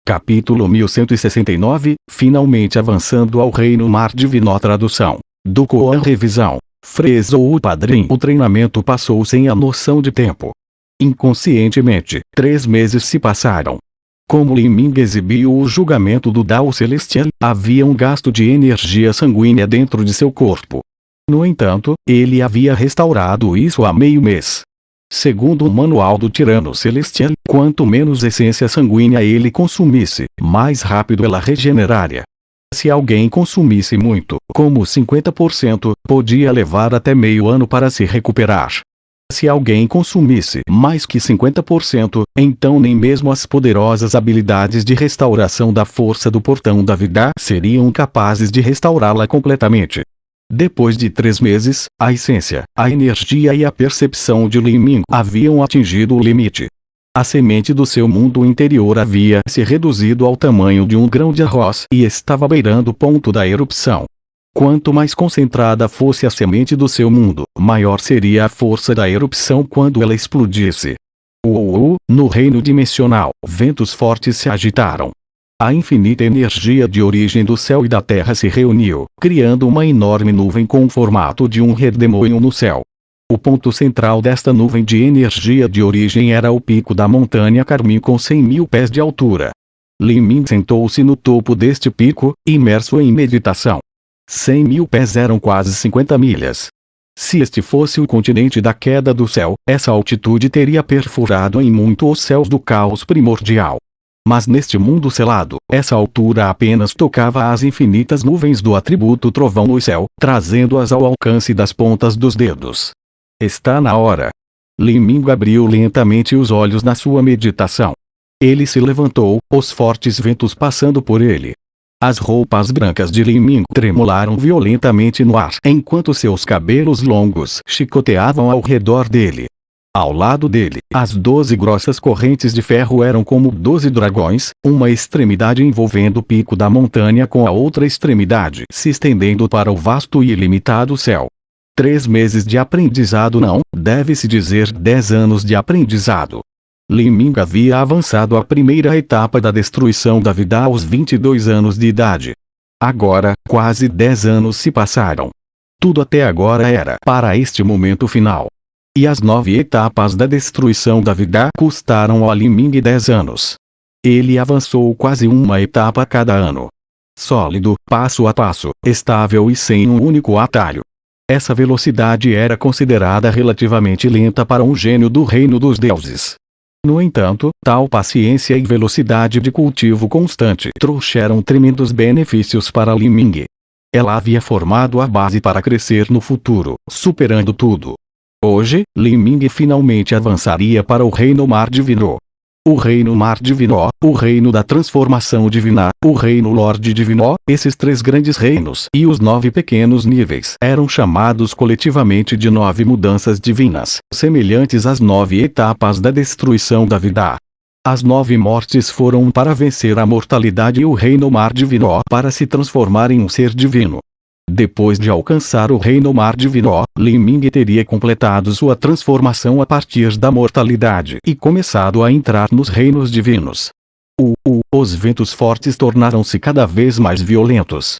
Capítulo 1169, finalmente avançando ao Reino Mar Divino. Tradução do Koan. Revisão. Fresou o padrinho. O treinamento passou sem a noção de tempo. Inconscientemente, 3 meses se passaram. Como Li Ming exibiu o julgamento do Dao Celestial, havia um gasto de energia sanguínea dentro de seu corpo. No entanto, ele havia restaurado isso há meio mês. Segundo o manual do Tirano Celestial, quanto menos essência sanguínea ele consumisse, mais rápido ela regeneraria. Se alguém consumisse muito, como 50%, podia levar até meio ano para se recuperar. Se alguém consumisse mais que 50%, então nem mesmo as poderosas habilidades de restauração da força do portão da vida seriam capazes de restaurá-la completamente. Depois de 3 meses, a essência, a energia e a percepção de Li Ming haviam atingido o limite. A semente do seu mundo interior havia se reduzido ao tamanho de um grão de arroz e estava beirando o ponto da erupção. Quanto mais concentrada fosse a semente do seu mundo, maior seria a força da erupção quando ela explodisse. No reino dimensional, ventos fortes se agitaram. A infinita energia de origem do céu e da terra se reuniu, criando uma enorme nuvem com o formato de um redemoinho no céu. O ponto central desta nuvem de energia de origem era o pico da montanha Carmim com 100.000 pés de altura. Li Ming sentou-se no topo deste pico, imerso em meditação. 100.000 pés eram quase 50 milhas. Se este fosse o continente da queda do céu, essa altitude teria perfurado em muito os céus do caos primordial. Mas neste mundo selado, essa altura apenas tocava as infinitas nuvens do atributo trovão no céu, trazendo-as ao alcance das pontas dos dedos. Está na hora. Li Ming abriu lentamente os olhos na sua meditação. Ele se levantou, os fortes ventos passando por ele. As roupas brancas de Li Ming tremularam violentamente no ar enquanto seus cabelos longos chicoteavam ao redor dele. Ao lado dele, as 12 grossas correntes de ferro eram como 12 dragões, uma extremidade envolvendo o pico da montanha com a outra extremidade se estendendo para o vasto e ilimitado céu. 3 meses de aprendizado não, deve-se dizer 10 anos de aprendizado. Li Ming havia avançado a primeira etapa da destruição da vida aos 22 anos de idade. Agora, quase 10 anos se passaram. Tudo até agora era para este momento final. E as 9 etapas da destruição da vida custaram a Li Ming 10 anos. Ele avançou quase uma etapa a cada ano. Sólido, passo a passo, estável e sem um único atalho. Essa velocidade era considerada relativamente lenta para um gênio do reino dos deuses. No entanto, tal paciência e velocidade de cultivo constante trouxeram tremendos benefícios para Li Ming. Ela havia formado a base para crescer no futuro, superando tudo. Hoje, Li Ming finalmente avançaria para o Reino Mar Divino. O Reino Mar Divino, o Reino da Transformação Divina, o Reino Lorde Divino, esses 3 grandes reinos e os 9 pequenos níveis eram chamados coletivamente de 9 mudanças divinas, semelhantes às 9 etapas da destruição da vida. As 9 mortes foram para vencer a mortalidade e o Reino Mar Divino para se transformar em um ser divino. Depois de alcançar o Reino Mar Divino, Li Ming teria completado sua transformação a partir da mortalidade e começado a entrar nos reinos divinos. Os ventos fortes tornaram-se cada vez mais violentos.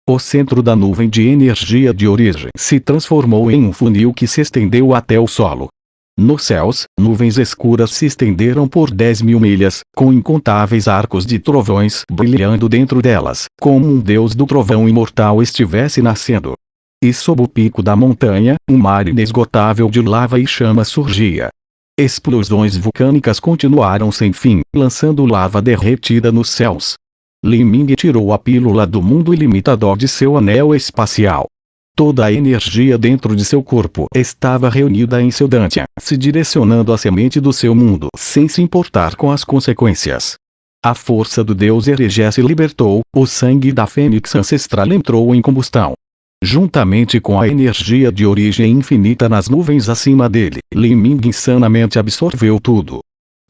O centro da nuvem de energia de origem se transformou em um funil que se estendeu até o solo. Nos céus, nuvens escuras se estenderam por 10.000 milhas, com incontáveis arcos de trovões brilhando dentro delas, como um deus do trovão imortal estivesse nascendo. E sob o pico da montanha, um mar inesgotável de lava e chama surgia. Explosões vulcânicas continuaram sem fim, lançando lava derretida nos céus. Li Ming tirou a pílula do mundo ilimitador de seu anel espacial. Toda a energia dentro de seu corpo estava reunida em seu Dantian, se direcionando à semente do seu mundo sem se importar com as consequências. A força do deus Herege se libertou, o sangue da fênix ancestral entrou em combustão. Juntamente com a energia de origem infinita nas nuvens acima dele, Li Ming insanamente absorveu tudo.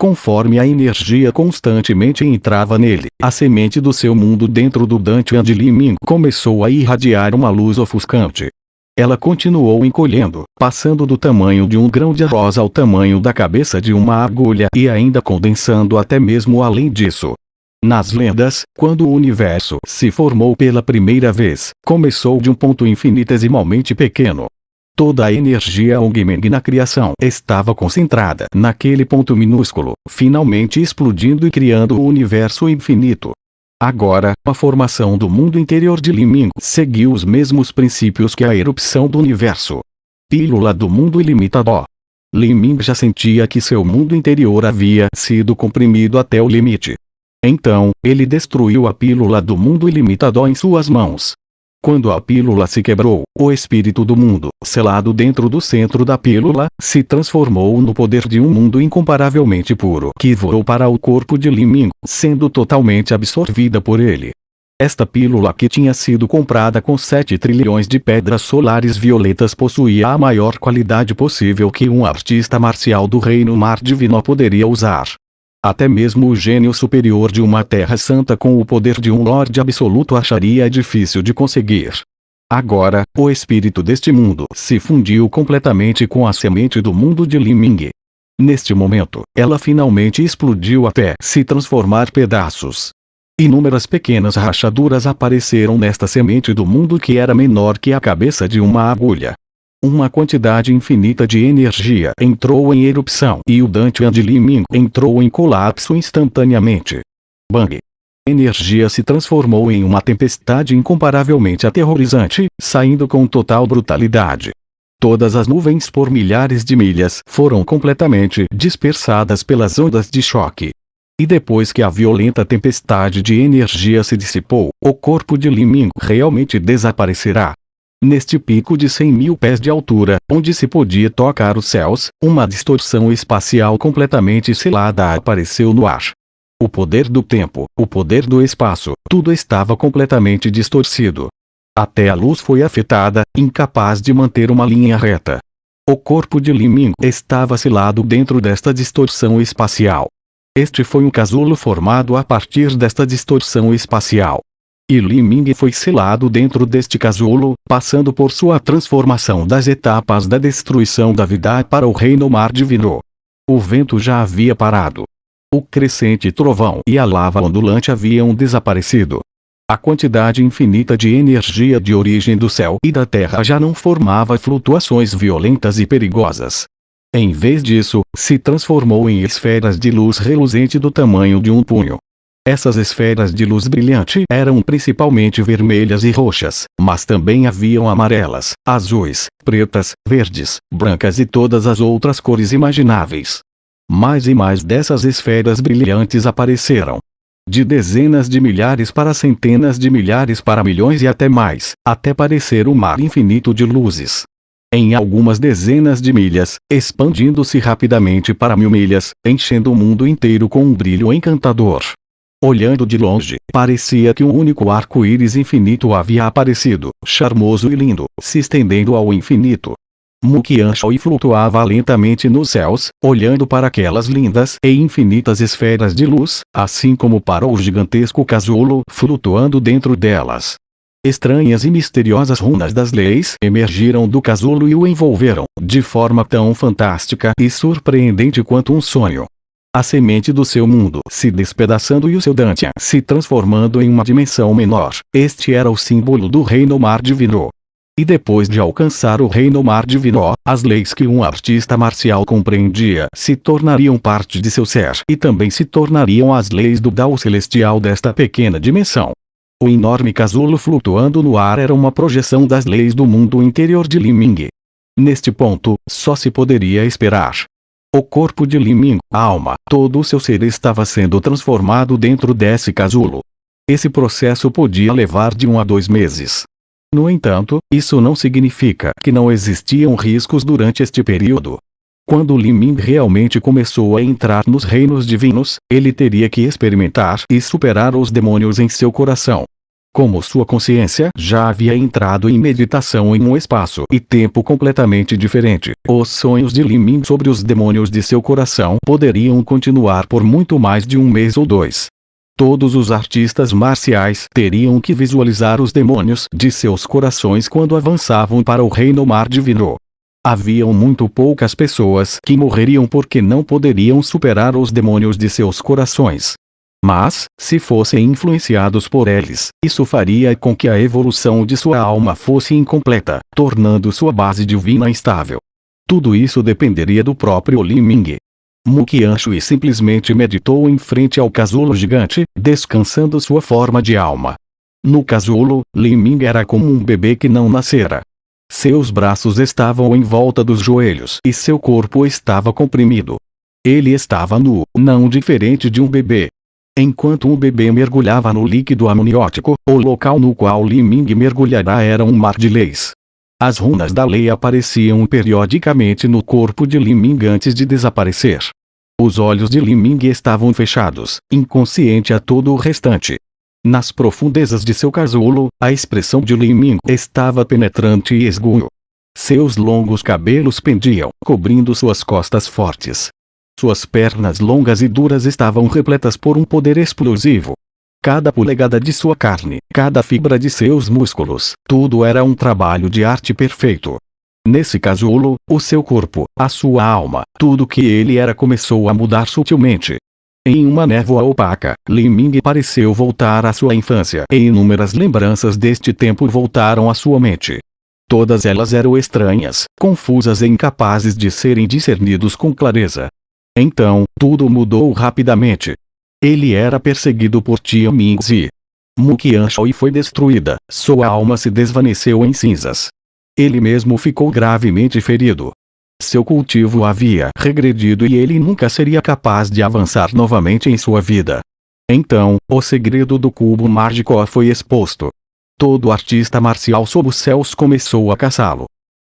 Conforme a energia constantemente entrava nele, a semente do seu mundo dentro do Dantian de Li Ming começou a irradiar uma luz ofuscante. Ela continuou encolhendo, passando do tamanho de um grão de arroz ao tamanho da cabeça de uma agulha e ainda condensando até mesmo além disso. Nas lendas, quando o universo se formou pela primeira vez, começou de um ponto infinitesimalmente pequeno. Toda a energia Ongmeng na criação estava concentrada naquele ponto minúsculo, finalmente explodindo e criando o universo infinito. Agora, a formação do mundo interior de Liming seguiu os mesmos princípios que a erupção do universo. Pílula do mundo ilimitado. Liming já sentia que seu mundo interior havia sido comprimido até o limite. Então, ele destruiu a pílula do mundo ilimitado em suas mãos. Quando a pílula se quebrou, o espírito do mundo, selado dentro do centro da pílula, se transformou no poder de um mundo incomparavelmente puro que voou para o corpo de Liming, sendo totalmente absorvida por ele. Esta pílula, que tinha sido comprada com 7 trilhões de pedras solares violetas, possuía a maior qualidade possível que um artista marcial do reino Mar Divino poderia usar. Até mesmo o gênio superior de uma terra santa com o poder de um Lorde Absoluto acharia difícil de conseguir. Agora, o espírito deste mundo se fundiu completamente com a semente do mundo de Liming. Neste momento, ela finalmente explodiu até se transformar pedaços. Inúmeras pequenas rachaduras apareceram nesta semente do mundo que era menor que a cabeça de uma agulha. Uma quantidade infinita de energia entrou em erupção e o Dantian de Liming entrou em colapso instantaneamente. Bang! Energia se transformou em uma tempestade incomparavelmente aterrorizante, saindo com total brutalidade. Todas as nuvens por milhares de milhas foram completamente dispersadas pelas ondas de choque. E depois que a violenta tempestade de energia se dissipou, o corpo de Liming realmente desaparecerá. Neste pico de 100.000 pés de altura, onde se podia tocar os céus, uma distorção espacial completamente selada apareceu no ar. O poder do tempo, o poder do espaço, tudo estava completamente distorcido. Até a luz foi afetada, incapaz de manter uma linha reta. O corpo de Liming estava selado dentro desta distorção espacial. Este foi um casulo formado a partir desta distorção espacial. E Liming foi selado dentro deste casulo, passando por sua transformação das etapas da destruição da vida para o reino Mar Divino. O vento já havia parado. O crescente trovão e a lava ondulante haviam desaparecido. A quantidade infinita de energia de origem do céu e da terra já não formava flutuações violentas e perigosas. Em vez disso, se transformou em esferas de luz reluzente do tamanho de um punho. Essas esferas de luz brilhante eram principalmente vermelhas e roxas, mas também haviam amarelas, azuis, pretas, verdes, brancas e todas as outras cores imagináveis. Mais e mais dessas esferas brilhantes apareceram. De dezenas de milhares para centenas de milhares para milhões e até mais, até parecer um mar infinito de luzes. Em algumas dezenas de milhas, expandindo-se rapidamente para 1000 milhas, enchendo o mundo inteiro com um brilho encantador. Olhando de longe, parecia que um único arco-íris infinito havia aparecido, charmoso e lindo, se estendendo ao infinito. Muqianshui flutuava lentamente nos céus, olhando para aquelas lindas e infinitas esferas de luz, assim como para o gigantesco casulo flutuando dentro delas. Estranhas e misteriosas runas das leis emergiram do casulo e o envolveram, de forma tão fantástica e surpreendente quanto um sonho. A semente do seu mundo se despedaçando e o seu Dantian se transformando em uma dimensão menor. Este era o símbolo do reino Mar Divino. E depois de alcançar o reino Mar Divino, as leis que um artista marcial compreendia se tornariam parte de seu ser e também se tornariam as leis do Dao Celestial desta pequena dimensão. O enorme casulo flutuando no ar era uma projeção das leis do mundo interior de Liming. Neste ponto, só se poderia esperar. O corpo de Liming, a alma, todo o seu ser estava sendo transformado dentro desse casulo. Esse processo podia levar de 1 a 2 meses. No entanto, isso não significa que não existiam riscos durante este período. Quando Liming realmente começou a entrar nos reinos divinos, ele teria que experimentar e superar os demônios em seu coração. Como sua consciência já havia entrado em meditação em um espaço e tempo completamente diferente, os sonhos de Liming sobre os demônios de seu coração poderiam continuar por muito mais de 1 mês ou 2. Todos os artistas marciais teriam que visualizar os demônios de seus corações quando avançavam para o reino Mar Divino. Haviam muito poucas pessoas que morreriam porque não poderiam superar os demônios de seus corações. Mas, se fossem influenciados por eles, isso faria com que a evolução de sua alma fosse incompleta, tornando sua base divina instável. Tudo isso dependeria do próprio Li Ming. Mu Qianshui simplesmente meditou em frente ao casulo gigante, descansando sua forma de alma. No casulo, Li Ming era como um bebê que não nascera. Seus braços estavam em volta dos joelhos e seu corpo estava comprimido. Ele estava nu, não diferente de um bebê. Enquanto um bebê mergulhava no líquido amniótico, o local no qual Li Ming mergulhará era um mar de leis. As runas da lei apareciam periodicamente no corpo de Li Ming antes de desaparecer. Os olhos de Li Ming estavam fechados, inconsciente a todo o restante. Nas profundezas de seu casulo, a expressão de Li Ming estava penetrante e esguro. Seus longos cabelos pendiam, cobrindo suas costas fortes. Suas pernas longas e duras estavam repletas por um poder explosivo. Cada polegada de sua carne, cada fibra de seus músculos, tudo era um trabalho de arte perfeito. Nesse casulo, o seu corpo, a sua alma, tudo que ele era começou a mudar sutilmente. Em uma névoa opaca, Li Ming pareceu voltar à sua infância e inúmeras lembranças deste tempo voltaram à sua mente. Todas elas eram estranhas, confusas e incapazes de serem discernidos com clareza. Então, tudo mudou rapidamente. Ele era perseguido por Tia Mingzi. Mu Qianshui foi destruída, sua alma se desvaneceu em cinzas. Ele mesmo ficou gravemente ferido. Seu cultivo havia regredido e ele nunca seria capaz de avançar novamente em sua vida. Então, o segredo do cubo mágico foi exposto. Todo artista marcial sob os céus começou a caçá-lo.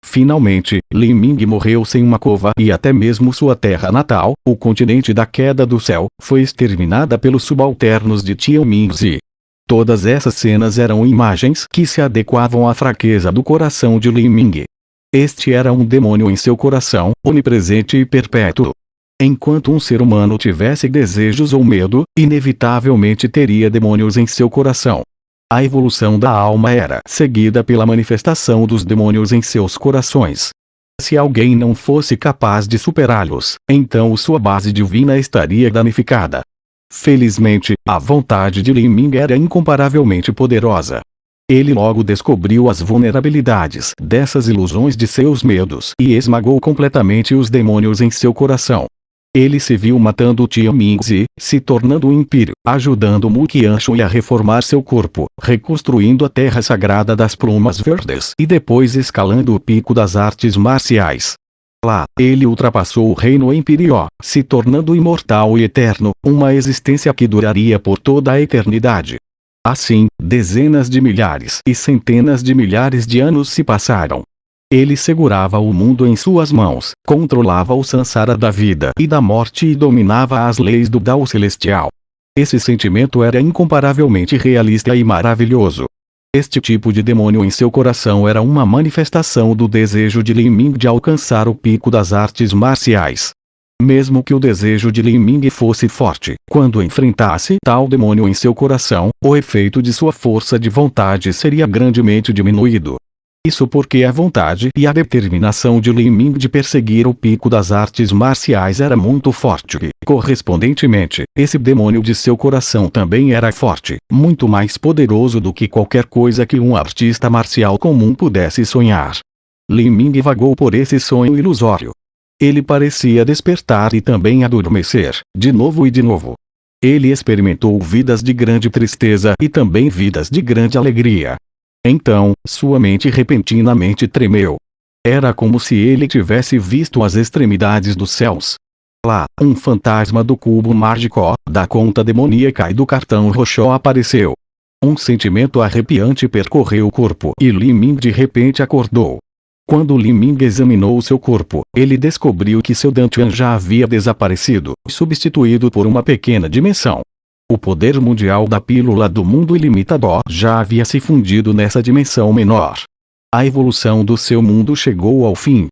Finalmente, Li Ming morreu sem uma cova e até mesmo sua terra natal, o continente da queda do céu, foi exterminada pelos subalternos de Tia Mingzi. Todas essas cenas eram imagens que se adequavam à fraqueza do coração de Li Ming. Este era um demônio em seu coração, onipresente e perpétuo. Enquanto um ser humano tivesse desejos ou medo, inevitavelmente teria demônios em seu coração. A evolução da alma era seguida pela manifestação dos demônios em seus corações. Se alguém não fosse capaz de superá-los, então sua base divina estaria danificada. Felizmente, a vontade de Li Ming era incomparavelmente poderosa. Ele logo descobriu as vulnerabilidades dessas ilusões de seus medos e esmagou completamente os demônios em seu coração. Ele se viu matando Tia Mingzi, se tornando um império, ajudando Mu Qianshui a reformar seu corpo, reconstruindo a terra sagrada das plumas verdes e depois escalando o pico das artes marciais. Lá, ele ultrapassou o reino imperial, se tornando imortal e eterno, uma existência que duraria por toda a eternidade. Assim, dezenas de milhares e centenas de milhares de anos se passaram. Ele segurava o mundo em suas mãos, controlava o sansara da vida e da morte e dominava as leis do Dao Celestial. Esse sentimento era incomparavelmente realista e maravilhoso. Este tipo de demônio em seu coração era uma manifestação do desejo de Li Ming de alcançar o pico das artes marciais. Mesmo que o desejo de Li Ming fosse forte, quando enfrentasse tal demônio em seu coração, o efeito de sua força de vontade seria grandemente diminuído. Isso porque a vontade e a determinação de Li Ming de perseguir o pico das artes marciais era muito forte e, correspondentemente, esse demônio de seu coração também era forte, muito mais poderoso do que qualquer coisa que um artista marcial comum pudesse sonhar. Li Ming vagou por esse sonho ilusório. Ele parecia despertar e também adormecer, de novo e de novo. Ele experimentou vidas de grande tristeza e também vidas de grande alegria. Então, sua mente repentinamente tremeu. Era como se ele tivesse visto as extremidades dos céus. Lá, um fantasma do cubo mágico, da conta demoníaca e do cartão roxo apareceu. Um sentimento arrepiante percorreu o corpo e Li Ming de repente acordou. Quando Li Ming examinou seu corpo, ele descobriu que seu Dantian já havia desaparecido, substituído por uma pequena dimensão. O poder mundial da pílula do mundo ilimitado já havia se fundido nessa dimensão menor. A evolução do seu mundo chegou ao fim.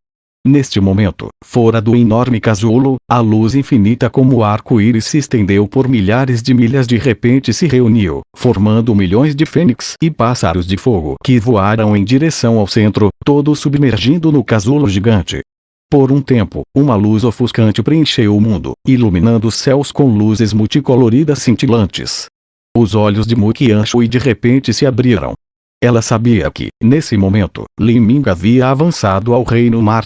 Neste momento, fora do enorme casulo, a luz infinita como arco-íris se estendeu por milhares de milhas de repente se reuniu, formando milhões de fênix e pássaros de fogo que voaram em direção ao centro, todos submergindo no casulo gigante. Por um tempo, uma luz ofuscante preencheu o mundo, iluminando os céus com luzes multicoloridas cintilantes. Os olhos de Mu Qianshui de repente se abriram. Ela sabia que, nesse momento, Lin Ming havia avançado ao Reino Mar.